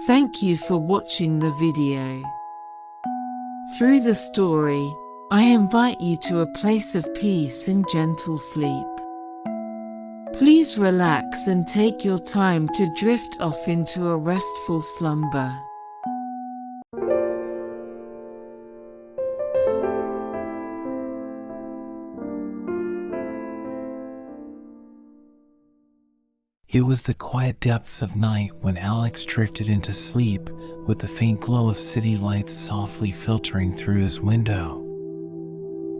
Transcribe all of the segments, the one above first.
Thank you for watching the video. Through the story, I invite you to a place of peace and gentle sleep. Please relax and take your time to drift off into a restful slumber. It was the quiet depths of night when Alex drifted into sleep, with the faint glow of city lights softly filtering through his window.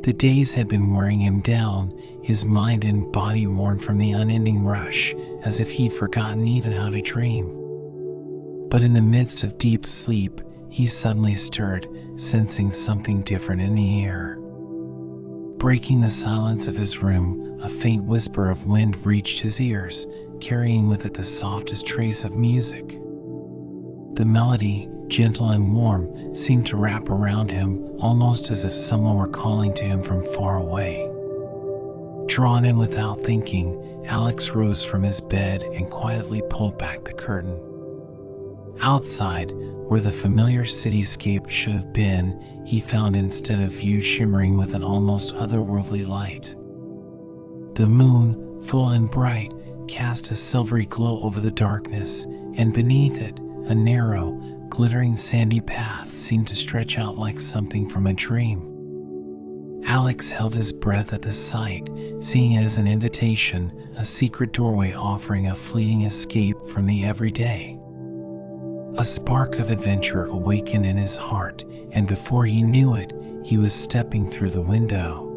The days had been wearing him down, his mind and body worn from the unending rush, as if he'd forgotten even how to dream. But in the midst of deep sleep, he suddenly stirred, sensing something different in the air. Breaking the silence of his room, a faint whisper of wind reached his ears, carrying with it the softest trace of music. The melody, gentle and warm, seemed to wrap around him, almost as if someone were calling to him from far away. Drawn in without thinking, Alex rose from his bed and quietly pulled back the curtain. Outside, where the familiar cityscape should have been, he found instead a view shimmering with an almost otherworldly light. The moon, full and bright, cast a silvery glow over the darkness, and beneath it, a narrow, glittering sandy path seemed to stretch out like something from a dream. Alex held his breath at the sight, seeing it as an invitation, a secret doorway offering a fleeting escape from the everyday. A spark of adventure awakened in his heart, and before he knew it, he was stepping through the window.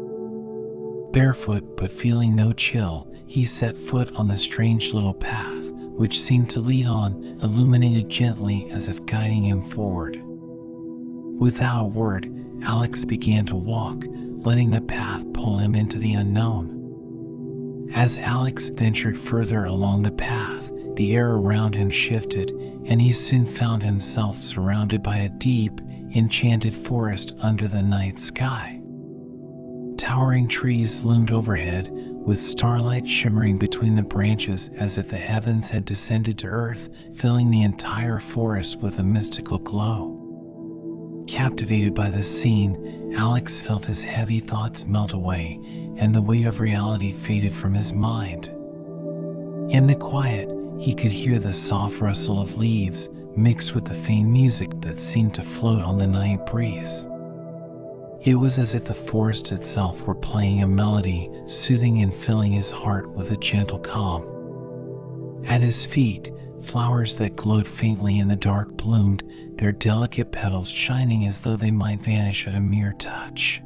Barefoot but feeling no chill, he set foot on the strange little path, which seemed to lead on, illuminated gently as if guiding him forward. Without a word, Alex began to walk, letting the path pull him into the unknown. As Alex ventured further along the path, the air around him shifted, and he soon found himself surrounded by a deep, enchanted forest under the night sky. Towering trees loomed overhead, with starlight shimmering between the branches as if the heavens had descended to earth, filling the entire forest with a mystical glow. Captivated by the scene, Alex felt his heavy thoughts melt away, and the weight of reality faded from his mind. In the quiet, he could hear the soft rustle of leaves, mixed with the faint music that seemed to float on the night breeze. It was as if the forest itself were playing a melody, soothing and filling his heart with a gentle calm. At his feet, flowers that glowed faintly in the dark bloomed, their delicate petals shining as though they might vanish at a mere touch.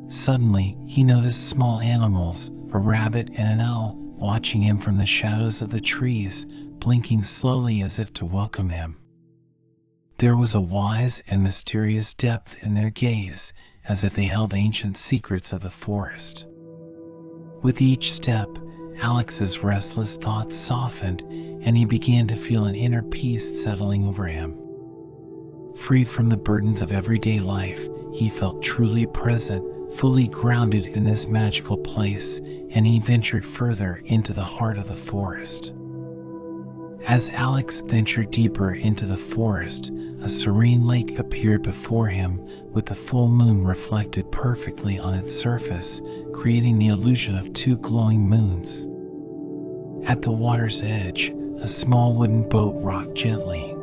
Suddenly, he noticed small animals, a rabbit and an owl, watching him from the shadows of the trees, blinking slowly as if to welcome him. There was a wise and mysterious depth in their gaze, as if they held ancient secrets of the forest. With each step, Alex's restless thoughts softened, and he began to feel an inner peace settling over him. Freed from the burdens of everyday life, he felt truly present, fully grounded in this magical place, and he ventured further into the heart of the forest. As Alex ventured deeper into the forest, a serene lake appeared before him, with the full moon reflected perfectly on its surface, creating the illusion of two glowing moons. At the water's edge, a small wooden boat rocked gently.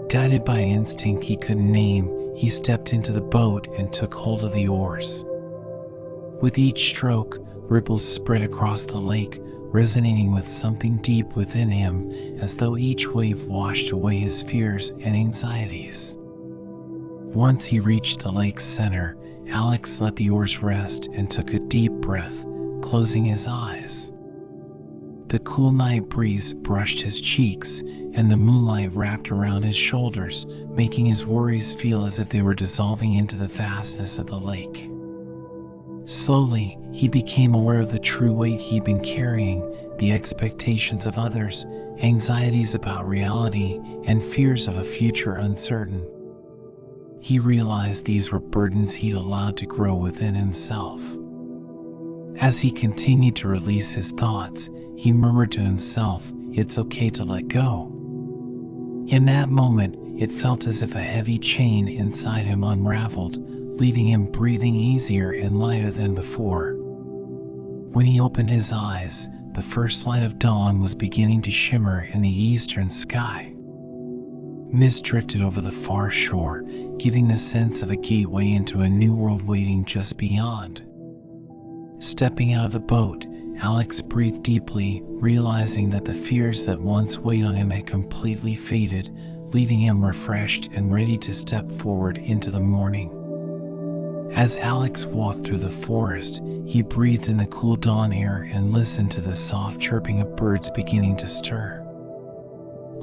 Guided by an instinct he couldn't name, he stepped into the boat and took hold of the oars. With each stroke, ripples spread across the lake, resonating with something deep within him, as though each wave washed away his fears and anxieties. Once he reached the lake's center, Alex let the oars rest and took a deep breath, closing his eyes. The cool night breeze brushed his cheeks, and the moonlight wrapped around his shoulders, making his worries feel as if they were dissolving into the vastness of the lake. Slowly, he became aware of the true weight he'd been carrying, the expectations of others, anxieties about reality, and fears of a future uncertain. He realized these were burdens he'd allowed to grow within himself. As he continued to release his thoughts, he murmured to himself, "It's okay to let go." In that moment, it felt as if a heavy chain inside him unraveled, leaving him breathing easier and lighter than before. When he opened his eyes, the first light of dawn was beginning to shimmer in the eastern sky. Mist drifted over the far shore, giving the sense of a gateway into a new world waiting just beyond. Stepping out of the boat, Alex breathed deeply, realizing that the fears that once weighed on him had completely faded, leaving him refreshed and ready to step forward into the morning. As Alex walked through the forest, he breathed in the cool dawn air and listened to the soft chirping of birds beginning to stir.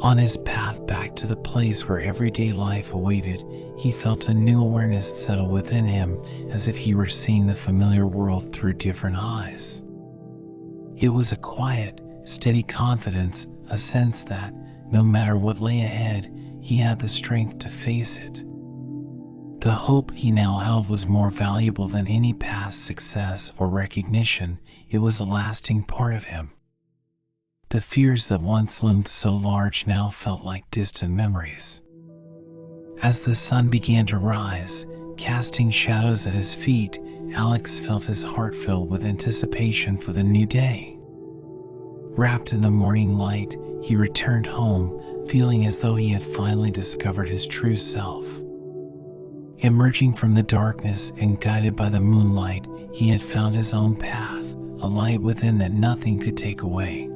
On his path back to the place where everyday life awaited, he felt a new awareness settle within him, as if he were seeing the familiar world through different eyes. It was a quiet, steady confidence, a sense that, no matter what lay ahead, he had the strength to face it. The hope he now held was more valuable than any past success or recognition. It was a lasting part of him. The fears that once loomed so large now felt like distant memories. As the sun began to rise, casting shadows at his feet, Alex felt his heart fill with anticipation for the new day. Wrapped in the morning light, he returned home, feeling as though he had finally discovered his true self. Emerging from the darkness and guided by the moonlight, he had found his own path, a light within that nothing could take away.